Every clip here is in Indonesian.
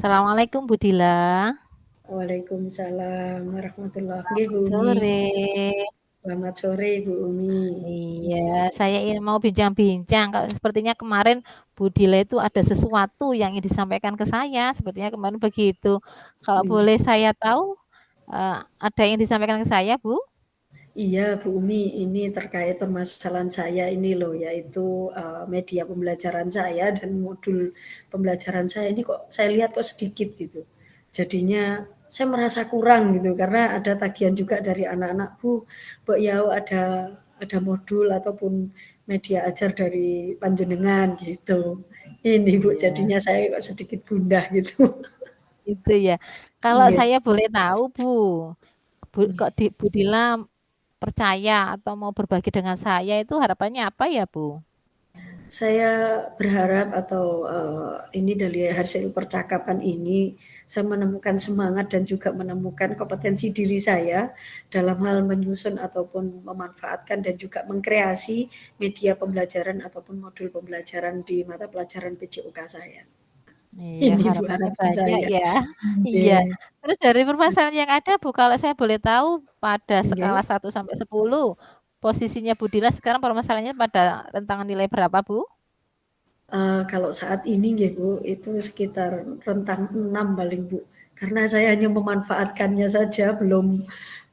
Assalamualaikum Bu Dila. Waalaikumsalam warahmatullah. Nggih, Selamat Bu Umi. sore. Selamat sore, Bu Umi. Iya, saya ingin mau bincang-bincang, kalau sepertinya kemarin Bu Dila itu ada sesuatu yang ingin disampaikan ke saya, sepertinya kemarin begitu. Kalau Iya, boleh saya tahu, ada yang disampaikan ke saya, Bu? iya, Bu Umi, ini terkait permasalahan saya ini loh, yaitu media pembelajaran saya dan modul pembelajaran saya ini kok saya lihat kok sedikit gitu. Jadinya saya merasa kurang gitu karena ada tagihan juga dari anak-anak, Bu, Mbok ya ada modul ataupun media ajar dari panjenengan gitu. Ini Bu, Iya, jadinya saya kok sedikit gundah gitu. itu ya. Kalau Nggih. saya boleh tahu, kok Bu Dila percaya atau mau berbagi dengan saya itu harapannya apa ya, Bu? Saya berharap atau, ini dari hasil percakapan ini, saya menemukan semangat dan juga menemukan kompetensi diri saya dalam hal menyusun ataupun memanfaatkan dan juga mengkreasi media pembelajaran ataupun modul pembelajaran di mata pelajaran PJOK saya. Iya, Ini Bu harapannya harapan banyak saya. ya. Iya. Nggih, Terus dari permasalahan yang ada, Bu, kalau saya boleh tahu pada skala nggih. 1 sampai 10, posisinya Bu Dila sekarang permasalahannya pada rentang nilai berapa, Bu? Kalau saat ini nggih Bu, itu sekitar rentang 6 paling Bu, karena saya hanya memanfaatkannya saja, belum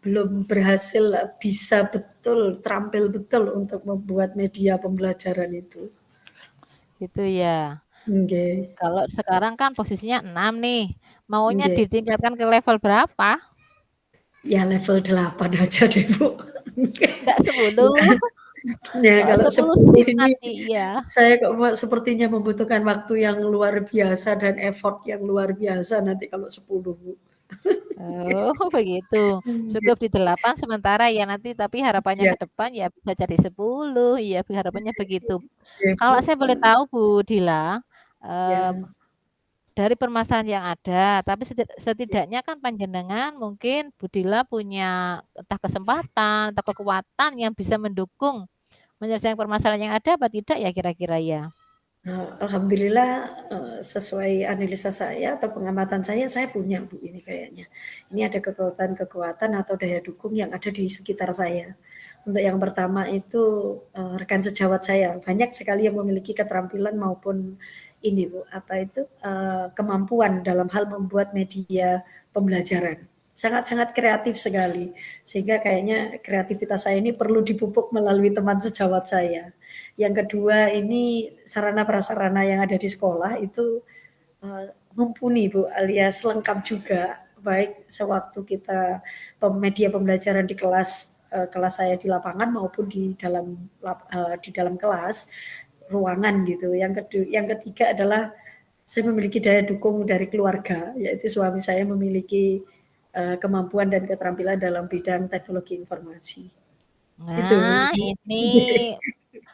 belum berhasil bisa betul, terampil betul untuk membuat media pembelajaran itu. Gitu ya. Nggih, Kalau sekarang kan posisinya 6 nih, maunya nggih. ditingkatkan ke level berapa? Ya level 8 aja deh Bu. Enggak Ya 10? ya Kalau kalau 10 10 sip ini nanti, iya. saya kok sepertinya membutuhkan waktu yang luar biasa dan effort yang luar biasa nanti kalau 10 Bu. Oh, begitu. Nggih, Cukup di 8 sementara ya nanti, tapi harapannya iya ke depan ya bisa jadi 10, iya harapannya begitu. iya Kalau Bu, saya boleh tahu Bu Dila, eee, ya. dari permasalahan yang ada, tapi setidaknya kan panjenengan mungkin Bu Dila punya entah kesempatan atau kekuatan yang bisa mendukung menyelesaikan permasalahan yang ada apa tidak ya kira-kira ya? Alhamdulillah, sesuai analisa saya atau pengamatan saya punya Bu ini kayaknya. Ini ada kekuatan-kekuatan atau daya dukung yang ada di sekitar saya. Untuk yang pertama itu, rekan sejawat saya, banyak sekali yang memiliki keterampilan maupun ini Bu, apa itu, kemampuan dalam hal membuat media pembelajaran. Sangat-sangat kreatif sekali, sehingga kayaknya kreativitas saya ini perlu dipupuk melalui teman sejawat saya. Yang kedua ini sarana prasarana yang ada di sekolah itu, mumpuni Bu, alias lengkap juga, baik sewaktu kita media pembelajaran di kelas, kelas saya di lapangan maupun di dalam kelas, ruangan gitu. Yang ketiga adalah saya memiliki daya dukung dari keluarga, yaitu suami saya memiliki, kemampuan dan keterampilan dalam bidang teknologi informasi. Itu Bu. Nah, ini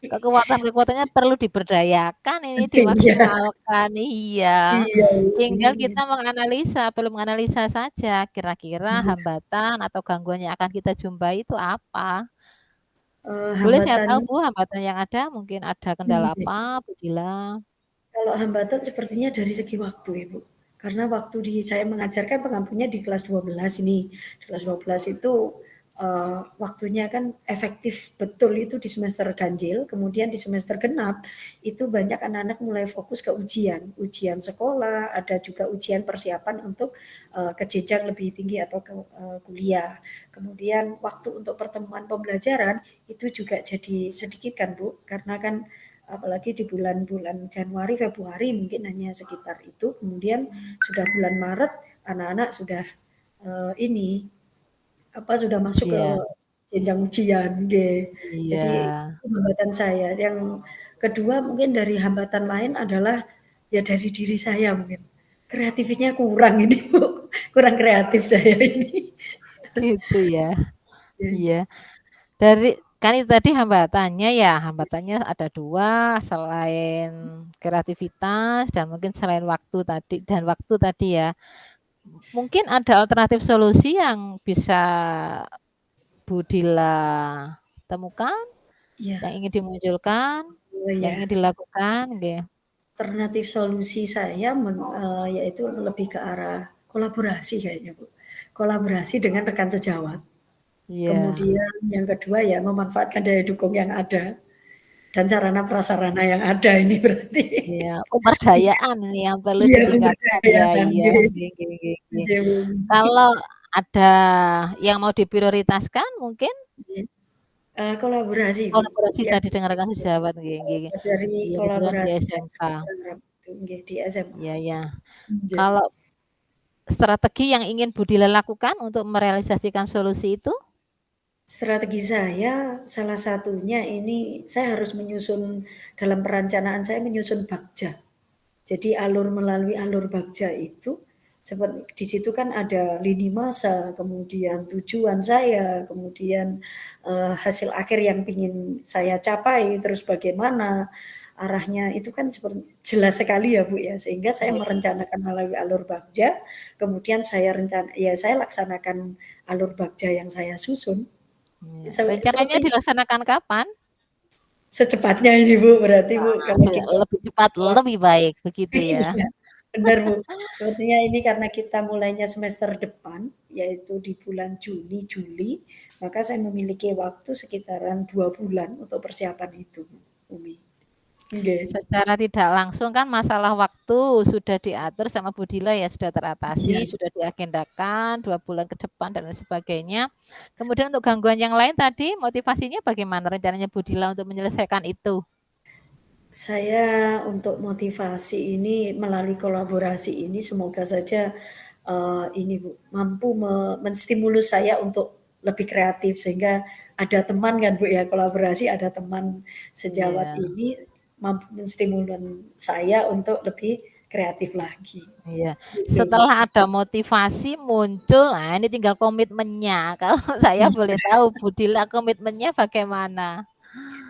kekuatan-kekuatannya perlu diberdayakan ini, Iya, dimaksimalkan, iya. iya, Tinggal iya. kita perlu menganalisa saja kira-kira Iya, hambatan atau gangguan yang akan kita jumpai itu apa. Boleh saya tahu hambatannya Bu, hambatan yang ada, mungkin ada kendala iya. apa Bu Dila? Kalau hambatan sepertinya dari segi waktu ya, Bu. Karena waktu saya mengajarkan pengampunya di kelas 12 ini. Di kelas 12 itu, waktunya kan efektif betul itu di semester ganjil, kemudian di semester genap, itu banyak anak-anak mulai fokus ke ujian. Ujian sekolah, ada juga ujian persiapan untuk, ke jenjang lebih tinggi atau ke, kuliah. Kemudian waktu untuk pertemuan pembelajaran, itu juga jadi sedikit kan, Bu, karena kan apalagi di bulan-bulan Januari, Februari mungkin hanya sekitar itu, kemudian sudah bulan Maret anak-anak sudah, ini, apa, sudah masuk ke Iya, jenjang ujian, nggih. iya, Jadi itu hambatan saya. Yang kedua mungkin dari hambatan lain adalah, ya dari diri saya mungkin, kreativitasnya kurang ini Bu, kurang kreatif saya ini. gitu ya, Iya, iya. Dari kan itu tadi hambatannya ya, hambatannya ada 2 selain kreativitas dan mungkin selain waktu tadi ya. Mungkin ada alternatif solusi yang bisa Bu Dila temukan, iya. yang ingin dimunculkan, Oh yang iya. ingin dilakukan nggih. alternatif solusi saya yaitu lebih ke arah kolaborasi kayaknya, Bu. Kolaborasi dengan rekan sejawat. Iya. Kemudian yang kedua ya memanfaatkan daya dukung yang ada dan sarana prasarana yang ada ini berarti. Iya, Iya. pemberdayaan ini yang perlu Iya, ditingkatkan. Iya pemberdayaan, iya, nggih. nggih nggih nggih nggih. Nggih, Bu. Kalau ada yang mau diprioritaskan mungkin? Nggih. Kolaborasi, Bu. Kolaborasi Yang tadi dengan rekan sejawat, nggih nggih. dari Iya, kebetulan di kolaborasi saya SMK. sangat berharap itu nggih, di SMA. Iya iya. Nggih. Kalau strategi yang ingin Bu Dila lakukan untuk merealisasikan solusi itu? Strategi saya salah satunya ini saya harus menyusun dalam perencanaan saya menyusun Bagja. Jadi melalui alur Bagja itu seperti di situ kan ada lini masa, kemudian tujuan saya, kemudian, hasil akhir yang ingin saya capai, terus bagaimana arahnya itu kan jelas sekali ya, Bu, ya. Sehingga saya Iya. merencanakan melalui alur Bagja, kemudian saya laksanakan alur Bagja yang saya susun. Iya. Seperti Rencananya dilaksanakan kapan? secepatnya ini, Bu, berarti, Bu, Wah, kalau kita lebih cepat lebih baik, begitu ya? iya, benar, Bu. Sepertinya ini karena kita mulainya semester depan, yaitu di bulan Juni, Juli, maka saya memiliki waktu sekitaran 2 bulan untuk persiapan itu, Umi. Nggih. Secara tidak langsung kan masalah waktu sudah diatur sama Bu Dila ya, sudah Iya. teratasi, sudah diagendakan 2 bulan ke depan dan lain sebagainya. Kemudian untuk gangguan yang lain tadi, motivasinya bagaimana rencananya Bu Dila untuk menyelesaikan itu? Saya untuk motivasi ini melalui kolaborasi ini semoga saja, ini Bu, mampu menstimulus saya untuk lebih kreatif sehingga ada teman kan Bu ya, kolaborasi ada teman sejawat Iya. ini mampu menstimulus saya untuk lebih kreatif lagi, Iya. gitu Bu. Setelah ada motivasi muncul, nah ini tinggal komitmennya. Kalau saya boleh Iya. tahu Bu Dila komitmennya bagaimana?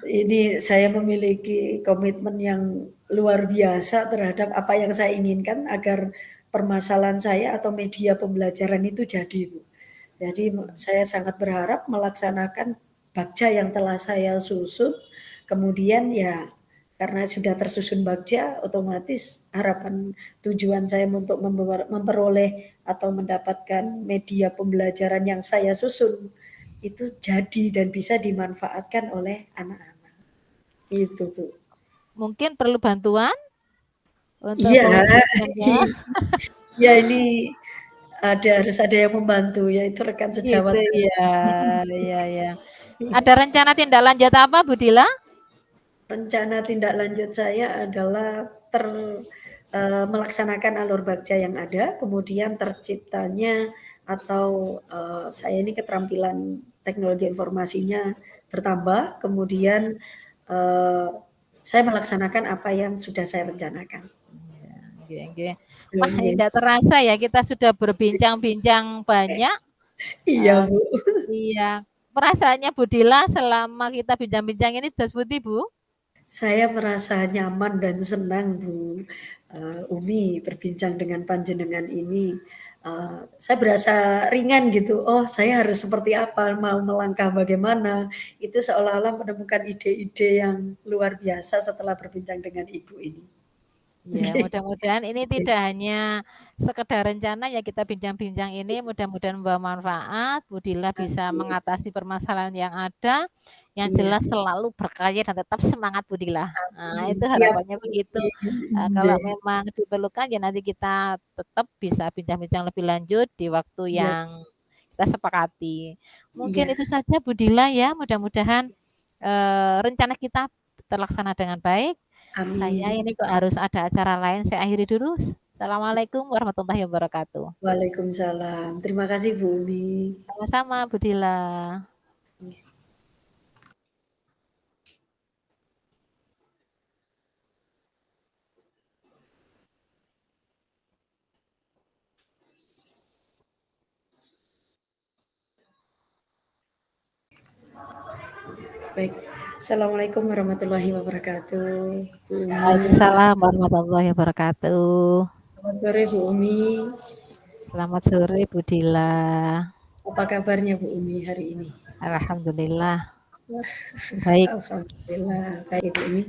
Ini saya memiliki komitmen yang luar biasa terhadap apa yang saya inginkan agar permasalahan saya atau media pembelajaran itu jadi, Bu. Jadi saya sangat berharap melaksanakan Bagja yang telah saya susun, kemudian ya karena sudah tersusun Bagja, otomatis harapan tujuan saya untuk memperoleh atau mendapatkan media pembelajaran yang saya susun itu jadi dan bisa dimanfaatkan oleh anak-anak. Itu, Bu. Mungkin perlu bantuan untuk Iya, mewujudkannya? iya ini harus ada yang membantu, yaitu rekan Gitu sejawat saya. ya, iya iya. Ada rencana tindak lanjut apa Bu Dila? Rencana tindak lanjut saya adalah melaksanakan alur Bagja yang ada, kemudian terciptanya atau, saya ini keterampilan teknologi informasinya bertambah, kemudian, eee, saya melaksanakan apa yang sudah saya rencanakan. Iya, nggih nggih. Wah, ini Nggih. ndak terasa ya kita sudah berbincang-bincang banyak, Iya, eee, Bu. iya. Perasaannya Bu Dila selama kita bincang-bincang ini dados pundi, Bu? Saya merasa nyaman dan senang, Bu, Umi berbincang dengan panjenengan ini, saya berasa ringan gitu, oh saya harus seperti apa, mau melangkah bagaimana, itu seolah-olah menemukan ide-ide yang luar biasa setelah berbincang dengan Ibu ini. Ya, mudah-mudahan ini tidak hanya sekedar rencana ya kita bincang-bincang ini mudah-mudahan membawa manfaat, Bu Dila bisa Amin. mengatasi permasalahan yang ada, yang Iya, jelas selalu berkarya dan tetap semangat Bu Dila. Nah, amin. itu Siap, harapannya Bu. begitu. Kalau Nggih, memang diperlukan ya nanti kita tetap bisa bincang-bincang lebih lanjut di waktu iya, yang kita sepakati. Mungkin iya, itu saja Bu Dila ya, mudah-mudahan, rencana kita terlaksana dengan baik. Saya amin. ini kok harus ada acara lain, saya akhiri dulu. Assalamualaikum warahmatullahi wabarakatuh. Waalaikumsalam. Terima kasih, Bu Umi. Sama-sama Bu Dila. Baik. Assalamualaikum warahmatullahi wabarakatuh, Bu Umi. Waalaikumsalam warahmatullahi wabarakatuh. Selamat sore, Bu Umi. Selamat sore Bu Dila. Apa kabarnya Bu Umi hari ini? Alhamdulillah. Wah, Baik. alhamdulillah. Baik Ibu Umi.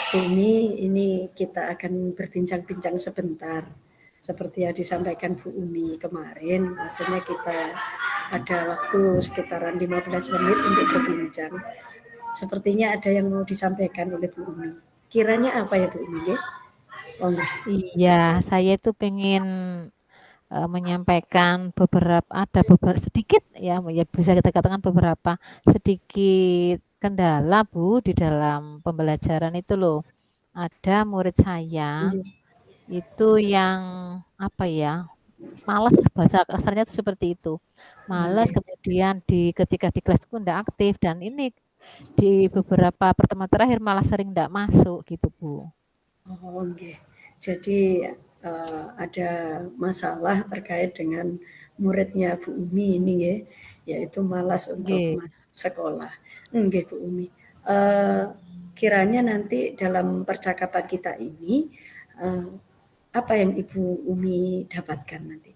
Bu Umi, ini kita akan berbincang-bincang sebentar. Seperti yang disampaikan Bu Umi kemarin, maksudnya kita ada waktu sekitaran 15 menit untuk berbincang. Sepertinya ada yang mau disampaikan oleh Bu Umi. Kiranya apa ya Bu Umi? Ya? Oh enggak. Iya, saya itu pengen menyampaikan beberapa sedikit ya, ya bisa kita katakan beberapa sedikit kendala Bu di dalam pembelajaran itu loh. Ada murid saya Iya. itu yang apa ya, males, bahasa kasarnya itu seperti itu. Males, Oke. kemudian ketika di kelas itu enggak aktif dan ini di beberapa pertemuan terakhir malah sering enggak masuk gitu Bu. Oh, oke. Jadi ada masalah terkait dengan muridnya Bu Umi ini ya, yaitu malas untuk Nggih. masuk sekolah. Nggih Bu Umi. Eh, kiranya nanti dalam percakapan kita ini eh, apa yang Ibu Umi dapatkan nanti?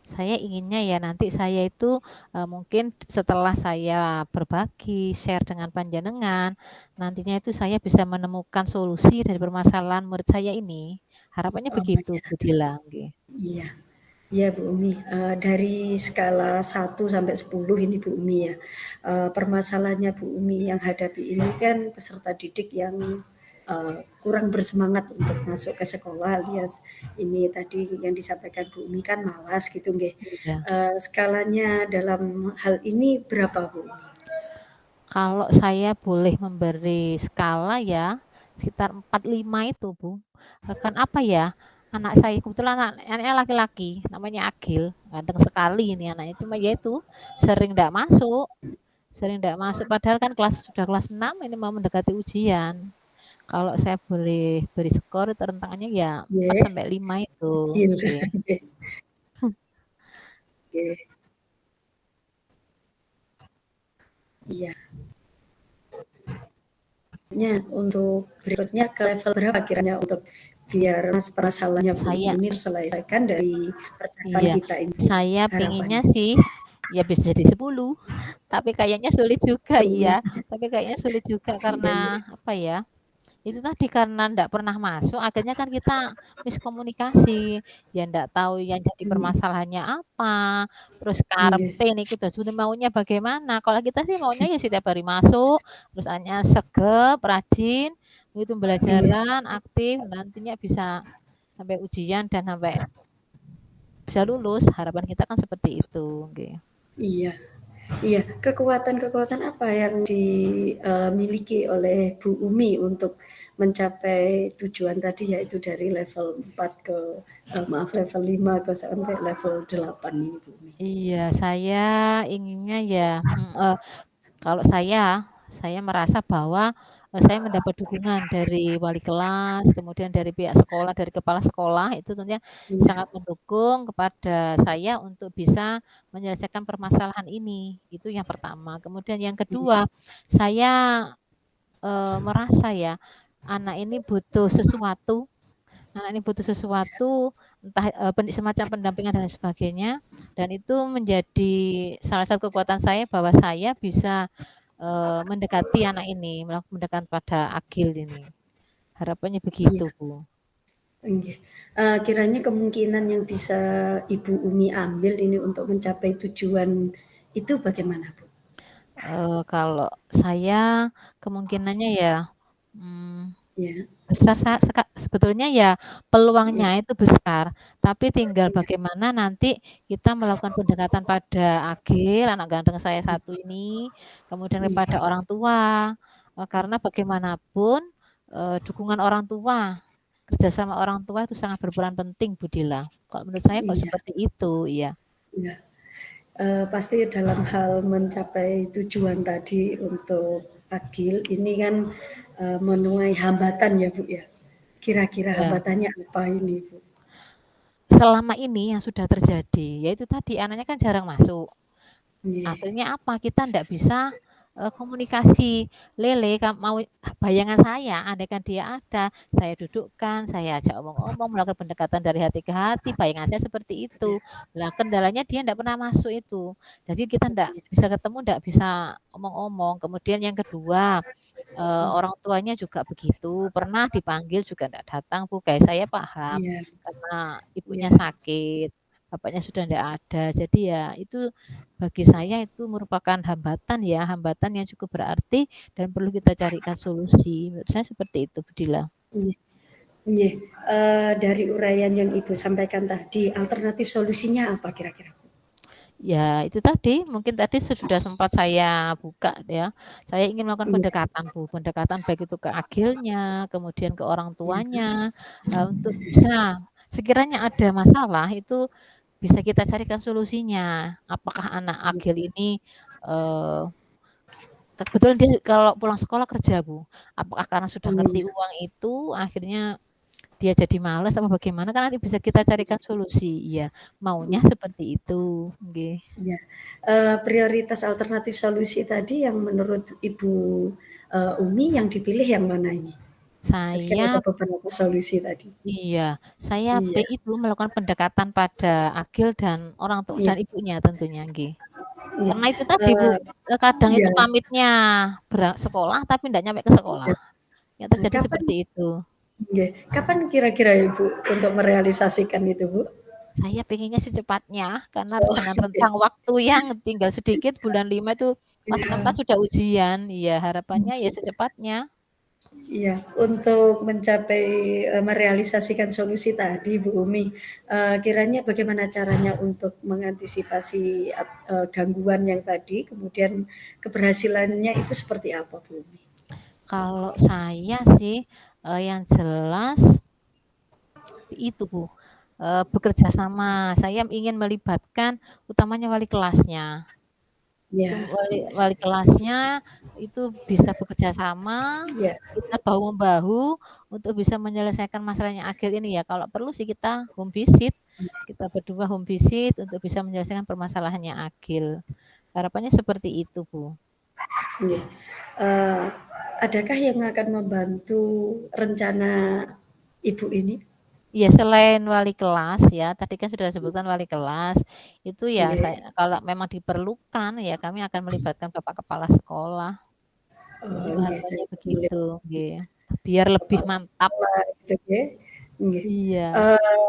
Saya inginnya ya nanti saya itu mungkin setelah saya berbagi, share dengan panjenengan, nantinya itu saya bisa menemukan solusi dari permasalahan murid saya ini. Harapannya Oh begitu, ya, Bu Dila. Nggih. iya. Iya Bu Umi, dari skala 1 sampai 10 ini Bu Umi ya, permasalahannya Bu Umi yang hadapi ini kan peserta didik yang kurang bersemangat untuk masuk ke sekolah alias ini tadi yang disampaikan Bu Umi kan malas gitu nggih. Iya. Skalanya dalam hal ini berapa Bu Umi? Kalau saya boleh memberi skala ya, sekitar 4, 5 itu, Bu. Bahkan apa ya, anak saya kebetulan anaknya laki-laki, namanya Agil, ganteng sekali ini anaknya, cuma ya itu sering ndak masuk padahal kan sudah kelas 6 ini mau mendekati ujian. Kalau saya boleh beri skor itu rentangannya ya 4 Nggih, sampai 5 itu, Agil, nggih. nggih, nggih. Iya. Untuk berikutnya ke level berapa kiranya untuk biar permasalahannya Bu Umi Saya ini terselesaikan dari percakapan iya, kita ini saya pengennya harapannya. sih ya bisa jadi 10, tapi kayaknya sulit juga iya, tapi kayaknya sulit juga karena Iya, iya, apa ya, itu tadi karena ndak pernah masuk akhirnya kan kita miskomunikasi, ya ndak tahu yang jadi mmm, permasalahannya apa, terus nggih, karepe niku sebenarnya maunya bagaimana. Kalau kita sih maunya ya setiap hari masuk, terus hanya sregep, rajin, begitu nggih, pembelajaran, aktif, nantinya bisa sampai ujian dan sampai bisa lulus, harapan kita kan seperti itu, nggih. iya, iya. Kekuatan-kekuatan apa yang dimiliki oleh Bu Umi untuk mencapai tujuan tadi, yaitu dari level 4 ke maaf level 5 ke sampai level 8 ini Bu Umi? Iya, saya inginnya ya, kalau saya merasa bahwa, saya mendapat dukungan dari wali kelas, kemudian dari pihak sekolah, dari kepala sekolah, itu tentunya Iya, sangat mendukung kepada saya untuk bisa menyelesaikan permasalahan ini, itu yang pertama. Kemudian yang iya, kedua, saya, merasa ya, anak ini butuh sesuatu Anak ini butuh sesuatu, entah, semacam pendampingan dan sebagainya, dan itu menjadi salah satu kekuatan saya bahwa saya bisa, mendekati anak ini, mendekat pada Agil ini. Harapannya iya. begitu, Bu. Nggih, kiranya kemungkinan yang bisa Ibu Umi ambil ini untuk mencapai tujuan itu bagaimana, Bu? Kalau saya kemungkinannya ya, mmm, Ya, besar sebetulnya ya iya, peluangnya itu besar, tapi tinggal iya, bagaimana nanti kita melakukan pendekatan pada Agil, anak ganteng saya satu ini, kemudian kepada iya, orang tua, karena bagaimanapun, dukungan orang tua, kerjasama orang tua itu sangat berperan penting Bu Dila. Kalau menurut saya kok iya, seperti itu, iya. iya. Pasti dalam hal mencapai tujuan tadi untuk adil ini kan, menuai hambatan ya, Bu, ya? Kira-kira Iya. hambatannya apa ini, Bu? Selama ini yang sudah terjadi, yaitu tadi anaknya kan jarang masuk. Nggih, Akhirnya apa, kita ndak bisa, komunikasi, "Lele mau bayangan saya andaikan dia ada, saya dudukkan, saya ajak omong-omong, melakukan pendekatan dari hati ke hati, bayangan saya seperti itu." Lah kendalanya dia ndak pernah masuk itu. Jadi kita ndak bisa ketemu, ndak bisa omong-omong. Kemudian yang kedua, orang tuanya juga begitu, pernah dipanggil juga ndak datang, Bu, kayak saya paham, Iya, karena ibunya iya, sakit, bapaknya sudah ndak ada. Jadi ya itu bagi saya itu merupakan hambatan ya, hambatan yang cukup berarti dan perlu kita carikan solusi. Menurut saya seperti itu, Bu Dila. iya, iya. Dari uraian yang Ibu sampaikan tadi, alternatif solusinya apa kira-kira? Ya itu tadi, mungkin tadi sudah sempat saya buka ya, saya ingin melakukan Iya, pendekatan, Bu, pendekatan baik itu ke agilnya, kemudian ke orang iya, tuanya, untuk bisa sekiranya ada masalah itu bisa kita carikan solusinya. Apakah anak iya, agil ini, eee, kebetulan dia kalau pulang sekolah kerja, Bu. Apakah karena sudah oh ngerti iya, uang itu akhirnya dia jadi males apa bagaimana kan nanti bisa kita carikan solusi. Iya, maunya iya, seperti itu, nggih. iya. Prioritas alternatif solusi tadi yang menurut Ibu, Umi yang dipilih yang mana ini? Tadi kan ada Saya beberapa solusi tadi. iya, saya Iya, itu melakukan pendekatan pada agil dan orang tua iya, dan ibunya tentunya, nggih. iya, Karena itu tadi, Bu, eee, kadang iya, itu pamitnya sekolah tapi ndak nyampe ke sekolah. iya. Yang Nah, terjadi kapan seperti itu. nggih, kapan kira-kira Ibu untuk merealisasikan itu, Bu? Saya pengennya secepatnya, karena Oh, dengan oke. rentang waktu yang tinggal sedikit, bulan 5 itu kelas 6 kan Iya, sudah ujian. Iya, harapannya ya secepatnya. iya. Untuk mencapai, merealisasikan solusi tadi Bu Umi, kiranya bagaimana caranya untuk mengantisipasi gangguan yang tadi, kemudian keberhasilannya itu seperti apa Bu Umi? Kalau saya sih, yang jelas itu, Bu, bekerja sama. Saya ingin melibatkan utamanya wali kelasnya. Itu Iya, wali kelasnya itu bisa bekerja sama, iya, kita bahu-membahu untuk bisa menyelesaikan masalahnya agil ini ya. Kalau perlu sih kita home visit, kita berdua home visit untuk bisa menyelesaikan permasalahannya agil. Harapannya seperti itu, Bu. iya. Eee, adakah yang akan membantu rencana Ibu ini? Iya, selain wali kelas ya, tadi kan sudah disebutkan wali kelas, itu ya saya Nggih. kalau memang diperlukan ya kami akan melibatkan bapak kepala sekolah, Oh, itu nggih, harapannya jadi begitu, nggih. Biar lebih bapak mantap. sekolah gitu nggih. Nggih. Iya. Eee,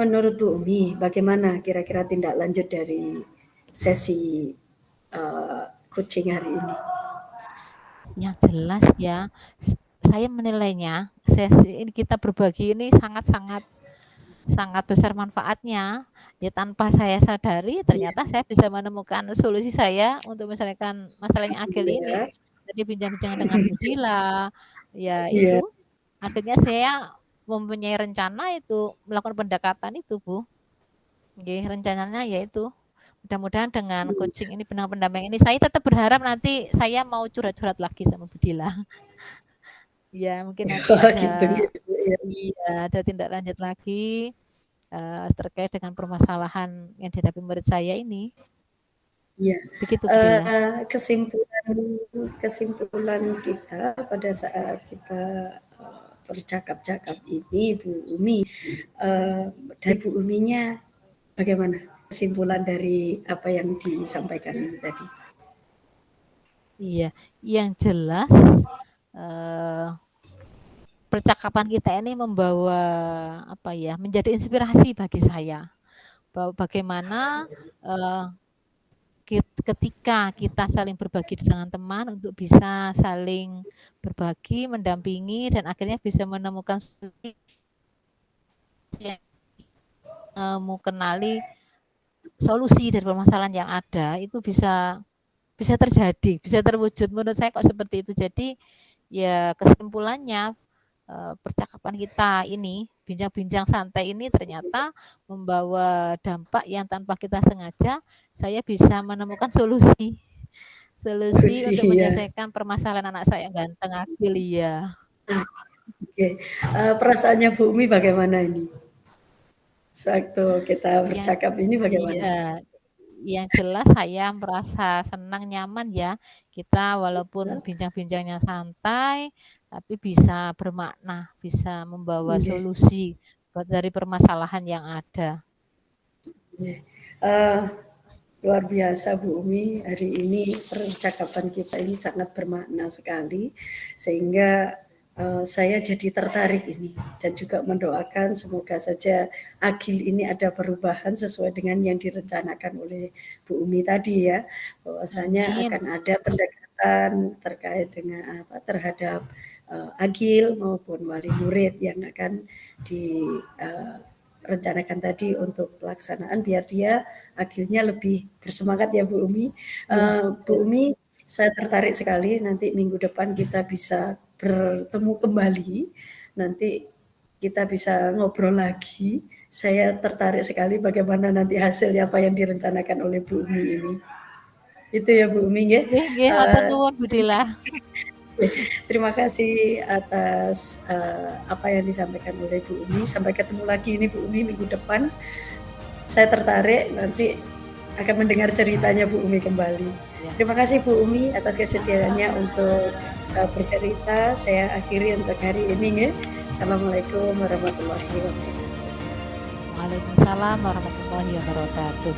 menurut Bu Umi, bagaimana kira-kira tindak lanjut dari sesi, eee, coaching hari ini? Yang jelas ya, saya menilainya sesi ini kita berbagi ini sangat-sangat sangat besar manfaatnya. Ya tanpa saya sadari Iya, ternyata saya bisa menemukan solusi saya untuk menyelesaikan masalahnya agil ini. alhamdulillah. Jadi bincang-bincang dengan Bu Dila, ya Iya, itu akhirnya saya mempunyai rencana itu melakukan pendekatan itu, Bu. Nggih, rencananya yaitu mudah-mudahan dengan mmm, coaching ini, benang pendamping ini, saya tetap berharap nanti saya mau curhat-curhat lagi sama Bu Dila. Ya mungkin nanti oh ada gitu gitu, iya. iya, ada tindak lanjut lagi, terkait dengan permasalahan yang dihadapi murid saya ini. Iya, Begitu, Bu Dila. kesimpulan kesimpulan kita pada saat kita, bercakap-cakap ini Bu Umi, eee, dari Bu Uminya bagaimana kesimpulan dari apa yang disampaikan ini tadi? Iya, yang jelas, eee, percakapan kita ini membawa, apa ya, menjadi inspirasi bagi saya, bahwa bagaimana, eee, ketika kita saling berbagi dengan teman untuk bisa saling berbagi, mendampingi, dan akhirnya bisa menemukan solusi yang kenali solusi dari permasalahan yang ada itu bisa bisa terjadi, bisa terwujud. Menurut saya kok seperti itu. Jadi ya kesimpulannya percakapan kita ini, bincang-bincang santai ini ternyata membawa dampak yang tanpa kita sengaja saya bisa menemukan solusi. Solusi Solusi untuk ya. menyelesaikan permasalahan anak saya yang ganteng Agil, iya. Ah, oke. Perasaannya Bu Umi bagaimana ini? Sewaktu kita Yang bercakap ini bagaimana? iya, yang jelas saya merasa senang, nyaman ya, kita walaupun bincang-bincangnya santai, tapi bisa bermakna, bisa membawa Nggih. solusi dari permasalahan yang ada. Nggih. Luar biasa Bu Umi, hari ini percakapan kita ini sangat bermakna sekali, sehingga saya jadi tertarik ini dan juga mendoakan semoga saja Agil ini ada perubahan sesuai dengan yang direncanakan oleh Bu Umi tadi ya, bahwasanya Amin. akan ada pendekatan terkait dengan terhadap Agil maupun wali murid yang akan direncanakan tadi untuk pelaksanaan biar dia akhirnya lebih bersemangat ya Bu Umi. Ya, Bu Umi, saya tertarik sekali nanti minggu depan kita bisa bertemu kembali. Nanti kita bisa ngobrol lagi. Saya tertarik sekali bagaimana nanti hasilnya apa yang direncanakan oleh Bu Umi ini. Itu ya Bu Umi ya. nggih nggih, matur nuwun Bu Dila. Terima kasih atas apa yang disampaikan oleh Bu Umi. Sampai ketemu lagi ini Bu Umi minggu depan. Saya tertarik nanti akan mendengar ceritanya Bu Umi kembali. Ya, Terima kasih Bu Umi atas kesediaannya sama-sama. untuk bercerita. Saya akhiri untuk hari ini ya. Assalamualaikum warahmatullahi wabarakatuh. Waalaikumsalam warahmatullahi wabarakatuh.